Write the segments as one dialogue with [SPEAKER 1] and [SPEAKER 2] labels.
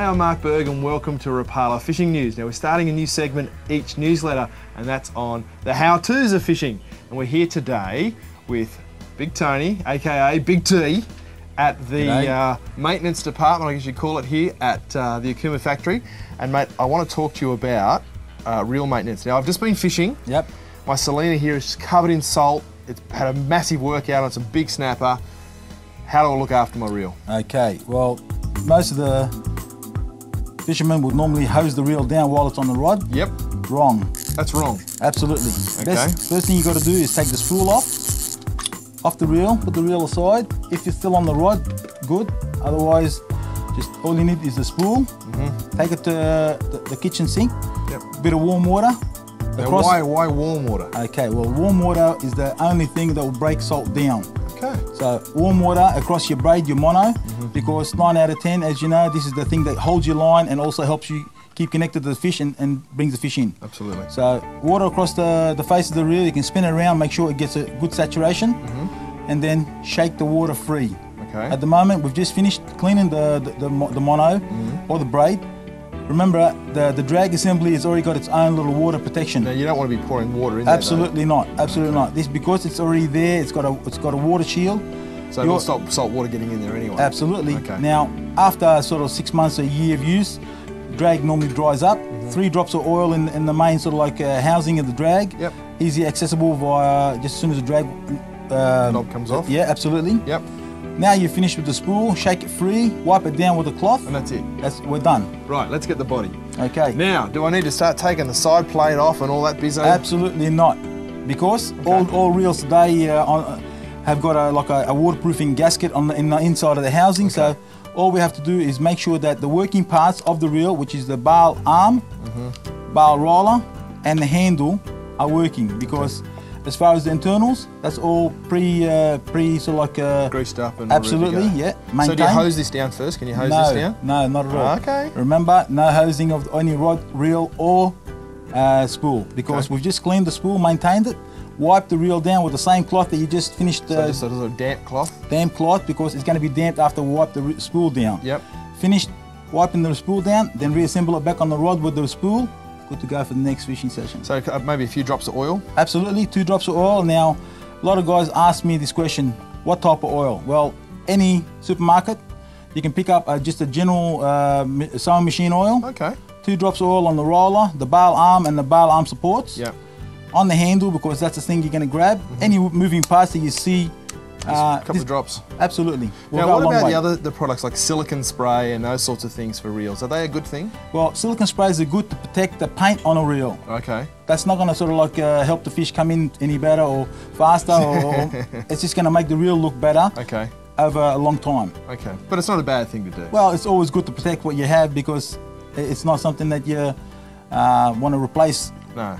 [SPEAKER 1] I'm Mark Berg and welcome to Rapala Fishing News. Now we're starting a new segment each newsletter and that's on the how-tos of fishing. And we're here today with Big Tony, aka Big T, at the maintenance department, I guess you'd call it here, at the Okuma factory. And mate, I want to talk to you about reel maintenance. Now I've just been fishing.
[SPEAKER 2] Yep.
[SPEAKER 1] My Selena here is covered in salt. It's had a massive workout on some big snapper. How do I look after my reel?
[SPEAKER 2] Okay, well, most of the fishermen would normally hose the reel down while it's on the rod.
[SPEAKER 1] Yep.
[SPEAKER 2] Wrong.
[SPEAKER 1] That's wrong.
[SPEAKER 2] Absolutely.
[SPEAKER 1] Okay.
[SPEAKER 2] First thing you got to do is take the spool off the reel, put the reel aside. If it's still on the rod, good. Otherwise, just all you need is the spool. Take it to the kitchen sink.
[SPEAKER 1] Yep.
[SPEAKER 2] Bit of warm water.
[SPEAKER 1] Now why warm water?
[SPEAKER 2] Okay, well, warm water is the only thing that will break salt down.
[SPEAKER 1] Okay.
[SPEAKER 2] So warm water across your braid, your mono, because 9 out of 10, as you know, this is the thing that holds your line and also helps you keep connected to the fish and brings the fish in.
[SPEAKER 1] Absolutely.
[SPEAKER 2] So water across the face of the reel, you can spin it around, make sure it gets a good saturation, and then shake the water free.
[SPEAKER 1] Okay.
[SPEAKER 2] At the moment, we've just finished cleaning the mono or the braid. Remember, the drag assembly has already got its own little water protection.
[SPEAKER 1] Now you don't want to be pouring water in there.
[SPEAKER 2] Absolutely not. Absolutely not. This, because it's already there. It's got a water shield.
[SPEAKER 1] So it'll stop salt water getting in there anyway.
[SPEAKER 2] Absolutely.
[SPEAKER 1] Okay.
[SPEAKER 2] Now, after sort of 6 months, a year of use, drag normally dries up. 3 drops of oil in the main sort of like housing of the drag.
[SPEAKER 1] Yep.
[SPEAKER 2] Easy accessible via just as soon as the drag
[SPEAKER 1] knob comes off.
[SPEAKER 2] Yeah, absolutely.
[SPEAKER 1] Yep.
[SPEAKER 2] Now you're finished with the spool. Shake it free. Wipe it down with a cloth.
[SPEAKER 1] And that's it.
[SPEAKER 2] We're done.
[SPEAKER 1] Right. Let's get the body.
[SPEAKER 2] Okay.
[SPEAKER 1] Now, do I need to start taking the side plate off and all that bizzo?
[SPEAKER 2] Absolutely not, because all reels today have got a waterproofing gasket in the inside of the housing. So all we have to do is make sure that the working parts of the reel, which is the bail arm, bail roller, and the handle, are working. Because as far as the internals, that's all pre sort of like
[SPEAKER 1] greased up and
[SPEAKER 2] absolutely,
[SPEAKER 1] ready to go.
[SPEAKER 2] yeah. Maintained.
[SPEAKER 1] So do you hose this down first? Can you hose this down?
[SPEAKER 2] No, not at all.
[SPEAKER 1] Okay.
[SPEAKER 2] Remember, no hosing of any rod, reel, or spool, because we've just cleaned the spool, maintained it, wiped the reel down with the same cloth that you just finished.
[SPEAKER 1] So just a little damp cloth?
[SPEAKER 2] Damp cloth, because it's going to be damp after we wipe the spool down.
[SPEAKER 1] Yep.
[SPEAKER 2] Finished wiping the spool down, then reassemble it back on the rod with the spool. Good to go for the next fishing session.
[SPEAKER 1] So maybe a few drops of oil?
[SPEAKER 2] Absolutely, 2 drops of oil. Now, a lot of guys ask me this question, what type of oil? Well, any supermarket, you can pick up just a general sewing machine oil.
[SPEAKER 1] Okay.
[SPEAKER 2] 2 drops of oil on the roller, the bail arm and the bail arm supports.
[SPEAKER 1] Yeah.
[SPEAKER 2] On the handle, because that's the thing you're going to grab. Any moving parts that you see.
[SPEAKER 1] A couple of drops.
[SPEAKER 2] Absolutely.
[SPEAKER 1] Now, what about the products like silicone spray and those sorts of things for reels? Are they a good thing?
[SPEAKER 2] Well, silicone sprays are good to protect the paint on a reel.
[SPEAKER 1] Okay.
[SPEAKER 2] That's not going to sort of like help the fish come in any better or faster, or it's just going to make the reel look better.
[SPEAKER 1] Okay.
[SPEAKER 2] Over a long time.
[SPEAKER 1] Okay. But it's not a bad thing to do.
[SPEAKER 2] Well, it's always good to protect what you have, because it's not something that you want to replace.
[SPEAKER 1] No.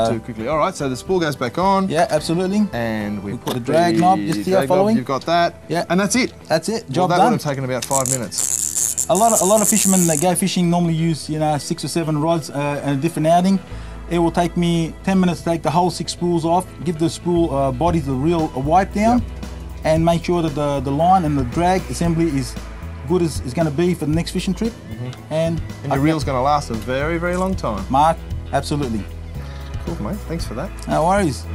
[SPEAKER 1] Too quickly. All right, so the spool goes back on.
[SPEAKER 2] Yeah, absolutely.
[SPEAKER 1] And we put
[SPEAKER 2] the drag knob just here following.
[SPEAKER 1] You've got that.
[SPEAKER 2] Yeah.
[SPEAKER 1] And that's it.
[SPEAKER 2] That's it.
[SPEAKER 1] Well,
[SPEAKER 2] Job
[SPEAKER 1] that
[SPEAKER 2] done.
[SPEAKER 1] would have taken about 5 minutes.
[SPEAKER 2] A lot of fishermen that go fishing normally use 6 or 7 rods in a different outing. It will take me 10 minutes to take the whole 6 spools off, give the spool body, the reel, a wipe down, and make sure that the line and the drag assembly is good as it's going to be for the next fishing trip. And
[SPEAKER 1] your reel's going to last a very, very long time.
[SPEAKER 2] Mark, absolutely.
[SPEAKER 1] Cool, mate. Thanks for that.
[SPEAKER 2] No worries.